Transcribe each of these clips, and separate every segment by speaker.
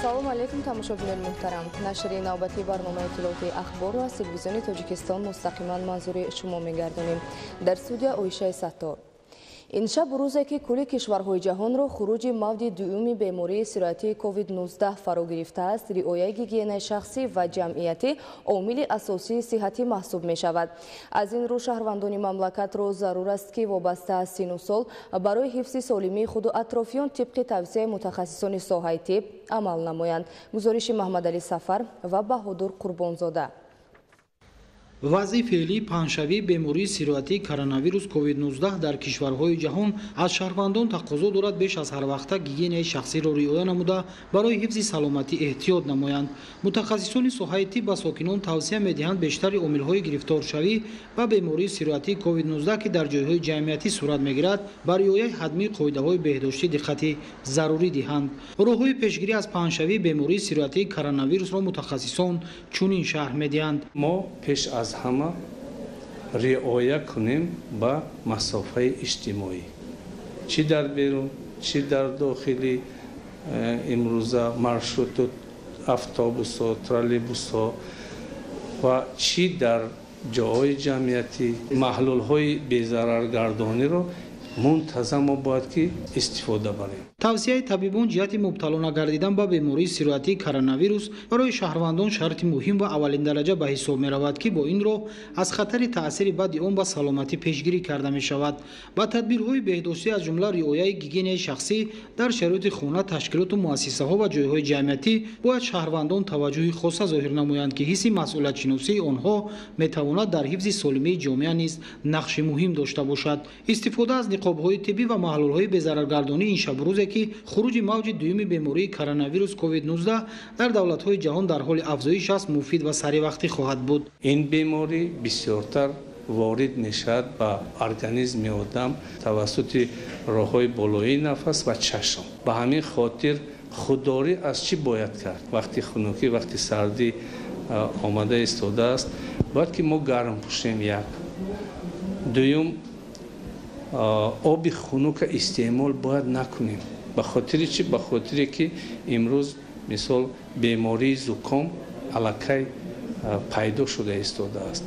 Speaker 1: салом алейкум тамошобинон муҳтарам. Нашри навбати барномаи иттилоъоти ахборро аз телевизиони Тоҷикистон мустақиман манзури шумо мегардонем. Дар студия Оишаи Саттор. ин шаб рӯзе ки кулли кишварҳои ҷаҳонро хуруҷи мавҷи дуюми бемории сироятии COVID-19 фаро гирифтааст, риояи гигиенаи шахсӣ ва ҷамъиятӣ омили асосии сиҳатӣ маҳсуб мешавад. Аз ин рӯ шаҳрвандони мамлакатро зарур аст ки вобаста аз сину сол барои ҳифзи солимии худу атрофиён тибқи тавсияи мутахассисони соҳаи тиб амал намоянд. гузориши Маҳмадалӣ Сафар ва Баҳодур Қурбонзода.
Speaker 2: вазъи феълии панҷшавии бемории сироятии коронавирус COVID-19 дар кишварҳои ҷаҳон аз шаҳрвандон тақозо дорад беш аз ҳар вақта гигиенаи шахсиро риоя намуда барои ҳифзи саломатӣ эҳтиёт намоянд. мутахассисони соҳаи тиб ба сокинон тавсия медиҳанд бештари омилҳои гирифторшавӣ ба бемории сироятии COVID-19 ки дар ҷойҳои ҷамъиятӣ сурат мегирад ба риояи ҳатмии қоидаҳои беҳдоштӣ диққати зарурӣ диҳанд. роҳҳои пешгирӣ аз панҷшавии бемории сироятии коронавирусро мутахассисон чунин шарҳ медиҳанд.
Speaker 3: мо пеш аз ҳама риоя кунем ба масофаи иҷтимоӣ, чӣ дар берун, чӣ дар дохили имрӯза маршруту автобусҳо, троллейбусҳо ва чӣ дар ҷойҳои ҷамъиятӣ маҳлулҳои безараргардониро мунтазам бояд ки истифода барем.
Speaker 2: тавсияи табибон ҷиҳати мубтало нагардидан ба бемории сироятии коронавирус барои шаҳрвандон шарти муҳим ва аввалиндараҷа ба ҳисоб меравад ки бо ин роҳ аз хатари таъсири баъди он ба саломатӣ пешгирӣ карда мешавад. ба тадбирҳои беҳдоштӣ аз ҷумла риояи гигиенаи шахсӣ дар шароити хона, ташкилоту муассисаҳо ва ҷойҳои ҷамъиятӣ бояд шаҳрвандон таваҷҷӯҳи хоса зоҳир намоянд ки ҳисси масъулиятшиносии онҳо метавонад дар ҳифзи солимии ҷомеа низ нақши муҳим дошта бошад. истифода аз ниқобҳои тиббӣ ва маҳлулҳои безараргардонӣ ин шабрӯзе ки хуруҷи мавҷи дуюми бемории коронавирус COVID-19 дар давлатҳои ҷаҳон дар ҳоли афзоиш аст, муфид ва саривақтӣ хоҳад буд.
Speaker 3: ин беморӣ бисёртар ворид мешавад ба организми одам тавассути роҳҳои болоии нафас ва чашм. ба ҳамин хотир худдорӣ аз чӣ бояд кард? вақти хунукӣ, вақти сардӣ омада истодааст, бояд ки мо гарм пӯшем. як дуюм, оби хунука истеъмол бояд накунем. ба хотири чӣ? ба хотире ки имрӯз мисол бемории зуком аллакай пайдо шуда истодааст.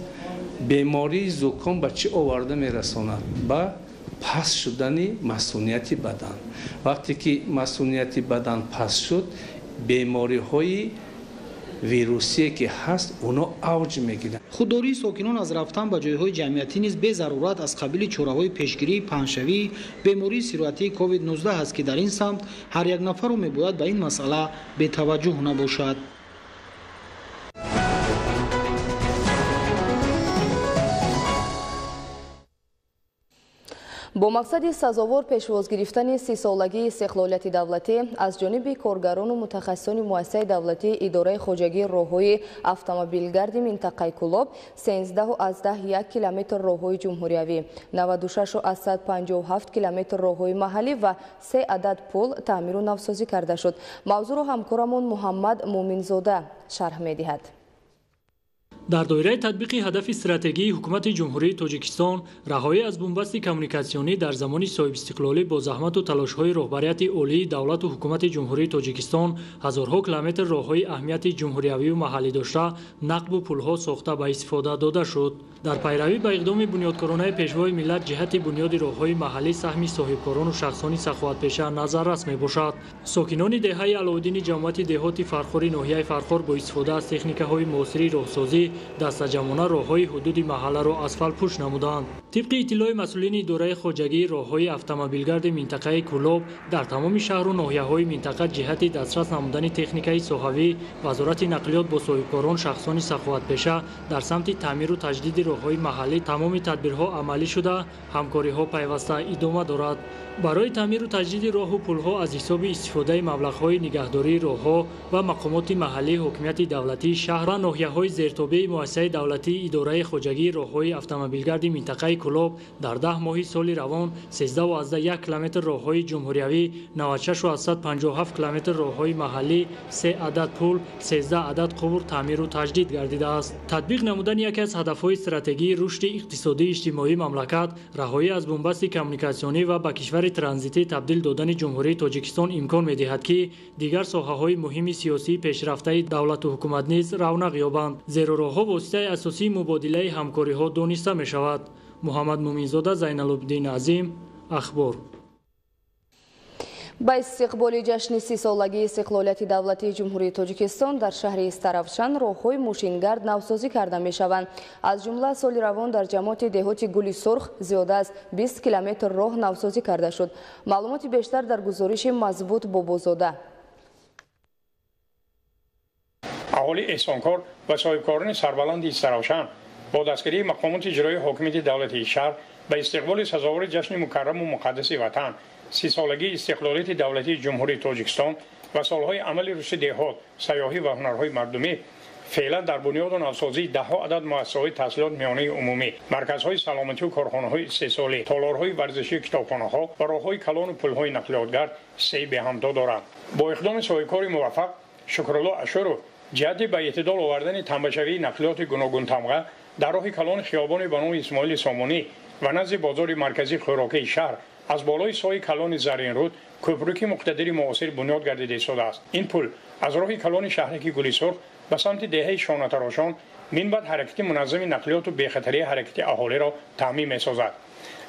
Speaker 3: бемории зуком ба чӣ оварда мерасонад? ба паст шудани масъунияти бадан. вақте ки масъунияти бадан паст шуд, бемориҳои вирусие ки ҳаст оно авҷ мегирад.
Speaker 2: худдории сокинон аз рафтан ба ҷойҳои ҷамъиятӣ низ безарурат аз қабили чораҳои пешгирии панҷшавии бемории сироятии COVID-19 аст ки дар ин самт ҳар як нафаро мебояд ба ин масъала бетаваҷҷӯҳ набошад.
Speaker 1: бо мақсади сазовор пешвоз гирифтани 30-солагии истиқлолияти давлатӣ аз ҷониби коргарону мутахассисони муассисаи давлатии идораи хоҷагии роҳҳои автомобилгарди минтақаи Кӯлоб 13,1 километр роҳҳои ҷумҳуриявӣ, 96,157 километр роҳҳои маҳаллӣ ва 3 адад пул таъмиру навсозӣ карда шуд. мавзӯъро ҳамкорамон Муҳаммад Муъминзода шарҳ медиҳад.
Speaker 4: дар доираи татбиқи ҳадафи стратегии ҳукумати ҷумҳурии Тоҷикистон раҳоӣ аз бумбасти коммуникатсионӣ дар замони соҳибистиқлолӣ бо заҳмату талошҳои роҳбарияти олии давлату ҳукумати ҷумҳурии Тоҷикистон ҳазорҳо километр роҳҳои аҳамияти ҷумҳуриявию маҳаллӣ дошта нақбу пулҳо сохта ба истифода дода шуд. дар пайравӣ ба иқдоми бунёдкоронаи пешвои миллат ҷиҳати бунёди роҳҳои маҳаллӣ саҳми соҳибкорону шахсони саховатпеша назаррас мебошад. сокинони деҳаи Алоиддини ҷамоати деҳоти Фархори ноҳияи Фархор бо истифода аз техникаҳои муосири роҳсозӣ дастаҷамона роҳҳои ҳудуди маҳалларо асфалтпӯш намуданд. тибқи иттилои масъулини идораи хоҷагии роҳҳои автомобилгарди минтақаи Кӯлоб дар тамоми шаҳру ноҳияҳои минтақа ҷиҳати дастрас намудани техникаи соҳавӣ, вазорати нақлиёт бо соҳибкорон шахсони саховатпеша дар самти таъмиру таҷдиди роҳҳои маҳаллӣ тамоми тадбирҳо амалӣ шуда, ҳамкориҳо пайваста идома дорад. барои таъмиру таҷдиди роҳу пулҳо аз ҳисоби истифодаи маблағҳои нигаҳдории роҳҳо ва мақомоти маҳаллии ҳокимияти давлатии шаҳр ва ноҳияҳои зертобеи ҳамлаи муассисаи давлатии идораи хоҷагии роҳҳои автомобилгарди минтақаи Кӯлоб дар 10 моҳи соли равон 13.1 километр роҳҳои ҷумҳуриявӣ, 96.57 километр роҳҳои маҳаллӣ, 3 адад пул, 13 адад қувр таъмиру таҷдид гардидааст. татбиқ намудани яке аз ҳадафҳои стратегии рушди иқтисодии иҷтимоии мамлакат, раҳоӣ аз бумбасти коммуникатсионӣ ва ба кишвари транзитӣ табдил додани ҷумҳурии Тоҷикистон имкон медиҳад ки дигар соҳаҳои муҳими сиёсии пешрафтаи давлату ҳукумат низ равнақ ёбанд, зеро роҳҳо воситаи асосии мубодилаи ҳамкориҳо дониста мешавад. муҳаммад муминзода, Зайналубдин Азим, Ахбор.
Speaker 1: ба истиқболи ҷашни 30-солагии истиқлолияти давлатии ҷумҳурии Тоҷикистон дар шаҳри Истаравшан роҳҳои мошингард навсозӣ карда мешаванд. аз ҷумла соли равон дар ҷамоати деҳоти Гули Сурх зиёда аз 20 километр роҳ навсозӣ карда шуд. маълумоти бештар дар гузориши Мазбут Бобозода.
Speaker 5: аҳоли эҳсонкор ва соҳибкорони сарбаланди Истаравшан бо дастгирии мақомоти иҷроии ҳокимияти давлатии шаҳр ба истиқболи сазовори ҷашни мукарраму муқаддаси ватан 30-солагии истиқлолияти давлатии ҷумҳурии Тоҷикистон ва солҳои амали рушди деҳот, сайёҳӣ ва ҳунарҳои мардумӣ феълан дар бунёду навсозии даҳҳо адад муассисаҳои таҳсилот миёнаи умумӣ, марказҳои саломатию корхонаҳои истеҳсолӣ, толорҳои варзишии китобхонаҳо ва роҳҳои калону пулҳои нақлиётгард сеи беҳамдо доранд. бо иқдоми соҳибкори муваффақ Шукрулло Ашуров ҷиҳати ба эътидол овардани тамбашавии нақлиёти гуногун тамға дар роҳи калони хиёбони ба номи Исмоили Сомонӣ ва назди бозори марказии хӯрокии шаҳр аз болои сои калони Заринруд кӯпрӯки муқтадири муосир бунёд гардида истодааст. ин пул аз роҳи калони шаҳрики Гули Сурх ба самти деҳаи Шонатарошон минбаъд ҳаракати муназзами нақлиёту бехатарии ҳаракати аҳолиро таъмин месозад.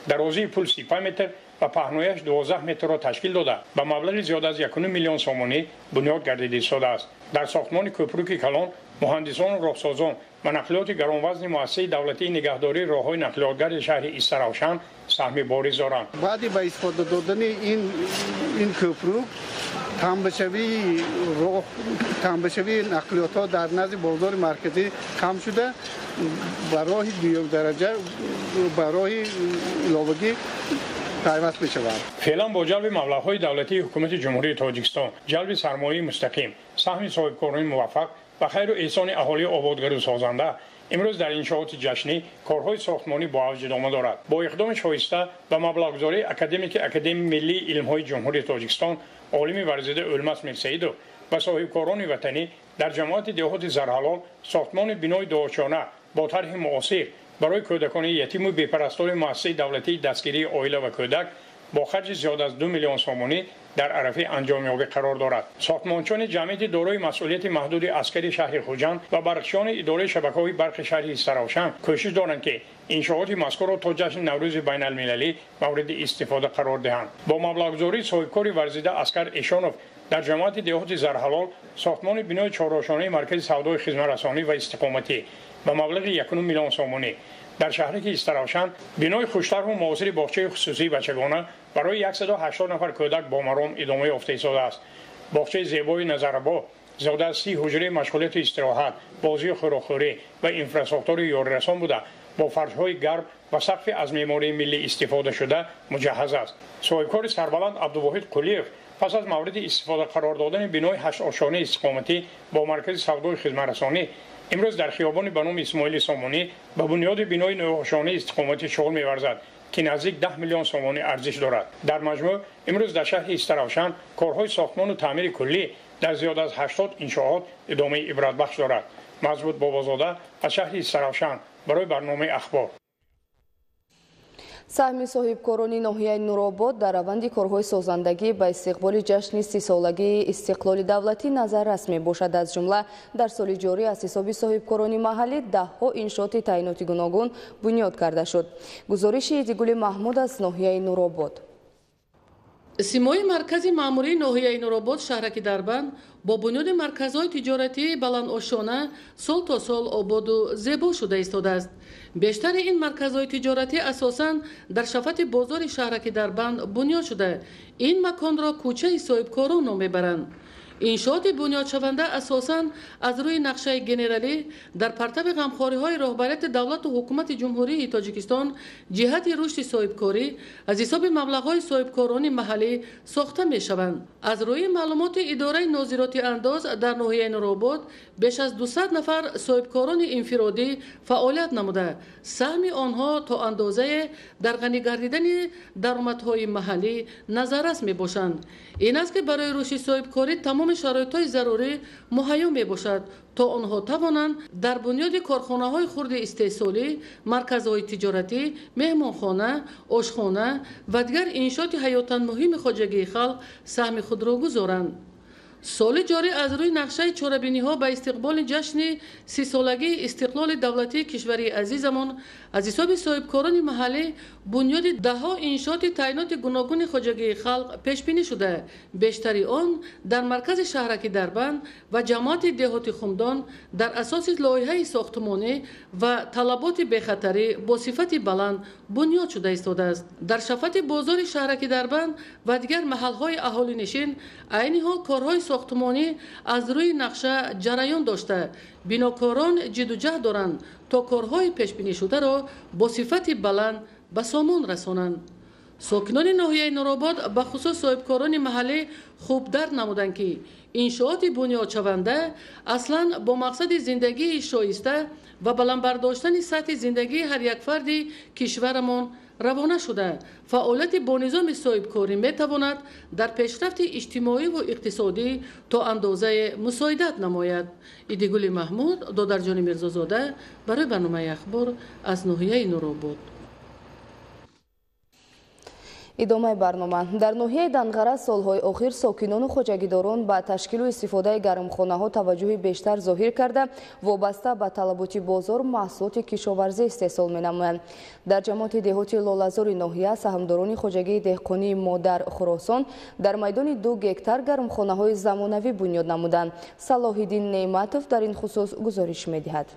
Speaker 5: дарозии пул 30 метр ва паҳнояш 12 метрро ташкил дода ба маблағи зиёда аз 1 миллион сомонӣ бунёд гардида истодааст. дар сохтмони кӯпрӯки калон муҳандисону роҳсозон ва нақлиёти гаронвазни муассисаи давлатии нигаҳдории роҳҳои нақлиётгарди шаҳри Истаравшан саҳми борис доранд.
Speaker 6: баъди ба истифода додани ин кӯпрӯк тамбашавии нақлиётҳо дар назди бозори марказӣ кам шуда ба роҳи дуюмдараҷа ба роҳи иловагӣ пайваст мешавад.
Speaker 5: феълан бо ҷалби маблағҳои давлатии ҳукумати ҷумҳурии Тоҷикистон, ҷалби сармояи мустақим, саҳми соҳибкорони муваффақ ва хайру эҳсони аҳолии ободгару созанда имрӯз дар иншооти ҷашнӣ корҳои сохтмонӣ бо авҷ идома дорад. бо иқдоми шоиста ба маблағгузории академики Академияи Миллии илмҳои ҷумҳурии Тоҷикистон олими варзида Ӯлмас Мирсаидов ва соҳибкорони ватанӣ дар ҷамоати деҳоти Зарҳалол сохтмони бинои дуочона бо тарҳи муосир барои кӯдакони ятиму бепарастори муассисаи давлатии дастгирии оила ва кӯдак бо харҷи зиёда аз 2 миллион сомонӣ дар арафи анҷомёбӣ қарор дорад. сохтмончони ҷамъияти дорои масъулияти маҳдуди аскари шаҳри Хуҷанд ва барқчиёни идораи шабакаҳои барқи шаҳри Истаравшан кӯшиш доранд ки иншооти мазкурро то ҷашни наврӯзи байналмилалӣ мавриди истифода қарор диҳанд. бо маблағгузории соҳибкори варзида Аскар Эшонов дар ҷамоати деҳоти Зарҳалол сохтмони бинои чорошонаи маркази савдои хизматрасонӣ ва истиқоматӣ ба маблағи 1 миллион сомонӣ, дар шаҳрики Истаравшан бинои хуштарҳу муосири боғчаи хусусии бачагона барои 180 нафар кӯдак бо маром идома ёфта истодааст. боғчаи зебои Назарабо зиёда аз 30 ҳуҷраи машғулияту истироҳат, бозию хӯрокхӯрӣ ва инфраструктураи ёрирасон буда бо фаршҳои гарб ва сақфи аз меъмории миллӣ истифода шуда муҷаҳҳаз аст. соҳибкори сарбаланд Абдувоҳид Қулиев пас аз мавриди истифода қарор додани бинои 8 ошонаи истиқоматӣ бо маркази савдои хизматрасонӣ имрӯз дар хиёбони ба номи Исмоили Сомонӣ ба бунёди бинои нӯошонаи истиқоматӣ шуғул меварзад ки наздик 10 миллион сомонӣ арзиш дорад. дар маҷмӯъ имрӯз дар шаҳри Истаравшан корҳои сохтмону таъмири куллӣ дар зиёда аз 80 иншоот идомаи ибратбахш дорад. Мазбут Бобозода аз шаҳри Истаравшан барои барномаи Ахбор.
Speaker 1: саҳми соҳибкорони ноҳияи Нуробод дар раванди корҳои созандагӣ ба истиқболи ҷашни 30-солагии истиқлоли давлатӣ назаррас мебошад. аз ҷумла дар соли ҷорӣ аз ҳисоби соҳибкорони маҳаллӣ даҳҳо иншооти таъиноти гуногун бунёд карда шуд. гузориши Идигули Маҳмуд аз ноҳияи Нуробод.
Speaker 7: симои маркази маъмурии ноҳияи Нуробод шаҳраки Дарбанд бо бунёди марказҳои тиҷоратии баландошона сол то сол ободу зебо шуда истодааст. бештари ин марказҳои тиҷоратӣ асосан дар шафати бозори шаҳраки Дарбанд бунёд шуда ин маконро кӯчаи соҳибкорон ном мебаранд. иншоати бунёдшаванда асосан аз рӯи нақшаи генералӣ дар партаби ғамхориҳои роҳбарияти давлату ҳукумати ҷумҳурии Тоҷикистон ҷиҳати рушди соҳибкорӣ аз ҳисоби маблағҳои соҳибкорони маҳаллӣ сохта мешаванд. аз рӯи маълумоти идораи нозироти андоз дар ноҳияи Нуробод беш аз 200 нафар соҳибкорони инфиродӣ фаъолият намуда, саҳми онҳо то андозае дар ғанӣ гардидани даромадҳои маҳаллӣ назаррас мебошанд. ин аст ки барои рушди соҳибкорӣ тамоми шароитҳои зарурӣ муҳайё мебошад то онҳо тавонанд дар бунёди корхонаҳои хурди истеҳсолӣ, марказҳои тиҷоратӣ, меҳмонхона, ошхона ва дигар иншооти ҳаётан муҳими хоҷагии халқ саҳми худро гузоранд. соли ҷорӣ аз рӯи нақшаи чорабиниҳо ба истиқболи ҷашни 30-солагии истиқлоли давлатии кишвари азизамон аз ҳисоби соҳибкорони маҳаллӣ бунёди даҳҳо иншооти таъйиноти гуногуни хоҷагии халқ пешбинӣ шуда, бештари он дар маркази шаҳраки Дарбанд ва ҷамоати деҳоти Хумдон дар асоси лоиҳаи сохтмонӣ ва талаботи бехатарӣ бо сифати баланд бунёд шуда истодааст. дар шафати бозори шаҳраки Дарбанд ва дигар маҳалҳои аҳолинишин айни ҳол корҳои сохтмонӣ аз рӯи нақша ҷараён дошта, бинокорон ҷиддуҷаҳд доранд то корҳои пешбинишударо бо сифати баланд ба сомон расонанд. сокинони ноҳияи Нуробод ба хусус соҳибкорони маҳаллӣ хуб дарк намуданд ки иншооти бунёдшаванда аслан бо мақсади зиндагии шоиста ва баландбардоштани сатҳи зиндагии ҳар як фарди кишварамон равона шуда, фаъолияти бонизоми соҳибкорӣ метавонад дар пешрафти иҷтимоиву иқтисодӣ то андозае мусоидат намояд. Идигули Маҳмуд, Додарҷони Мирзозода, барои барномаи ахбор аз ноҳияи Нуробод.
Speaker 1: идомаи барнома. дар ноҳияи Данғара солҳои охир сокинону хоҷагидорон ба ташкилу истифодаи гармхонаҳо таваҷҷӯҳи бештар зоҳир карда, вобаста ба талаботи бозор маҳсулоти кишоварзӣ истеҳсол менамоянд. дар ҷамоати деҳоти Лолазори ноҳия саҳмдорони хоҷагии деҳқонии Модар Хуросон дар майдони 2 гектар гармхонаҳои замонавӣ бунёд намуданд. Салоҳиддин Неъматов дар ин хусус гузориш медиҳад.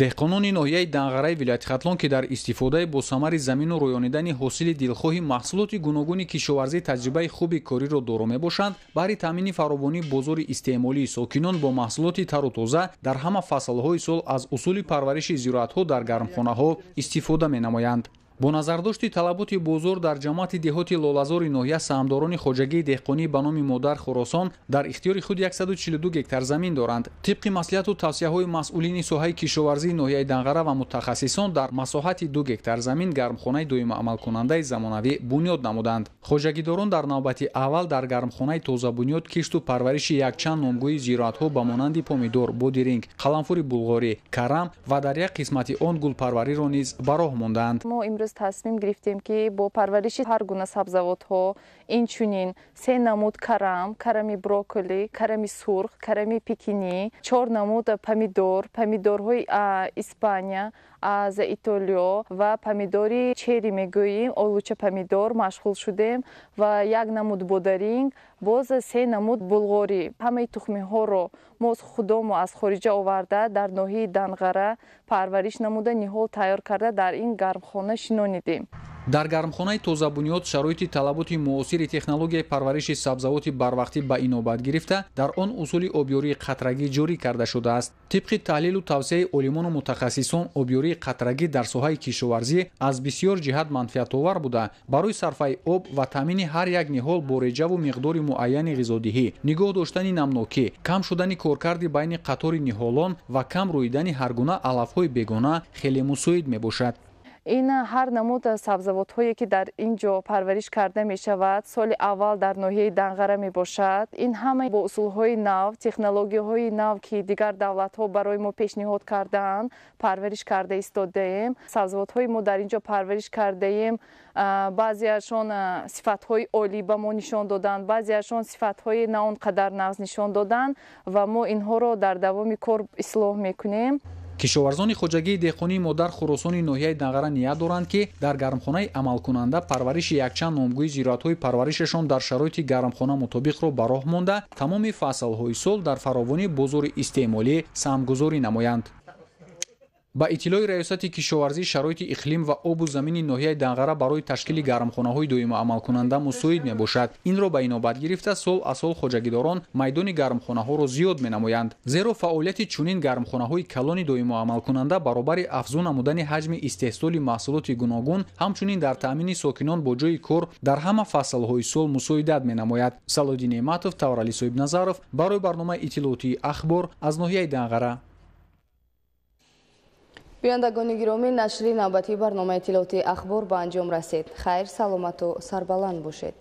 Speaker 8: деҳқонони ноҳияи Данғараи вилояти Хатлон ки дар истифодаи босамари замину рӯёнидани ҳосили дилхоҳи маҳсулоти гуногуни кишоварзӣ таҷрибаи хуби кориро доро мебошанд, баҳри таъмини фаровонии бозори истеъмолии сокинон бо маҳсулоти тару тоза дар ҳама фаслҳои сол аз усули парвариши зироатҳо дар гармхонаҳо истифода менамоянд. бо назардошти талаботи бозор дар ҷамоати деҳоти Лолазори ноҳия саҳмдорони хоҷагии деҳқонӣ ба номи Модар Хуросон дар ихтиёри худ 142 гектар замин доранд. тибқи маслиҳату тавсияҳои масъулини соҳаи кишоварзии ноҳияи Данғара ва мутахассисон дар масоҳати 2 гектар замин гармхонаи доимаамалкунандаи замонавӣ бунёд намуданд. хоҷагидорон дар навбати аввал дар гармхонаи тозабунёд кишту парвариши якчанд номгӯи зироатҳо ба монанди помидор, бодиринг, қаламфури булғорӣ, карам ва дар як қисмати он гулпарвариро низ ба роҳ монданд.
Speaker 9: تصمیم گرفتیم که با پرورش هر گونه سبزیجات اینچنین 3 نمود کرم بروکلی، کرم سرخ، کرم پکینی، 4 نمود پمیدورهای اسپانیا از ایتالیا و پمیدوری چری میگوییم آلوچه پمیدور مشغول شدیم و 1 نمود بودرینگ، باز 3 نمود بلغاری. همه تخمی ها رو ما خودمون از خارج آورده در ناحیه دنغره پرورش نموده نهال تیار کرده در این گرمخانه شنونیدیم.
Speaker 8: дар гармхонаи тозабунёд шароити талаботи муосири технологияи парвариши сабзавоти барвақтӣ ба инобат гирифта дар он усули обёрии қатрагӣ ҷорӣ карда шудааст. тибқи таҳлилу тавсияи олимону мутахассисон обёрии қатрагӣ дар соҳаи кишоварзӣ аз бисёр ҷиҳат манфиатовар буда, барои сарфаи об ва таъмини ҳар як ниҳол бо реҷаву миқдори муайяни ғизодиҳӣ, нигоҳ доштани намнокӣ, кам шудани коркарди байни қатори ниҳолон ва кам рӯидани ҳаргуна алафҳои бегона хеле мусоид мебошад.
Speaker 9: این هر نمود سبزیجات هایی که در اینجا پرورش کرده می شود سال اول در ناحیه دنغره می باشد. این همه با اصول های نو، تکنولوژی های نو که دیگر دولت ها برای ما پیشنهاد کردند پرورش کرده ایستادیم. سبزیجات های ما در اینجا پرورش کرده ایم. بعضیشون صفات های عالی به ما نشان دادند، بعضیشون صفات های نه آنقدر نقص نشان دادند و ما اینها رو در دوام کار اصلاح میکنیم.
Speaker 8: кишоварзони хоҷагии деҳқонии Модар Хуросони ноҳияи Данғара ният доранд ки дар гармхонаи амалкунанда парвариши якчанд номгӯи зироатҳои парваришашон дар шароити гармхона мутобиқро ба роҳ монда, тамоми фаслҳои сол дар фаровонии бозори истеъмолӣ саҳмгузорӣ намоянд. ба иттилои раёсати кишоварзӣ шароити иқлим ва обу замини ноҳияи Данғара барои ташкили гармхонаҳои доимо амалкунанда мусоид мебошад. Инро ба инобат гирифта сол аз сол хоҷагидорон майдони гармхонаҳоро зиёд менамоянд, зеро фаъолияти чунин гармхонаҳои калони доимо амалкунанда баробари афзун намудани ҳаҷми истеҳсоли маҳсулоти гуногун ҳамчунин дар таъмини сокинон бо ҷойи кор дар ҳама фаслҳои сол мусоидат менамояд. Салодин Неъматов, Таврали Соҳибназаров барои барномаи иттилоотии ахбор аз ноҳияи Данғара.
Speaker 1: бинандагони гиромӣ, нашри навбатии барномаи иттилоотии ахбор ба анҷом расид. Хайр, саломату сарбаланд бошед.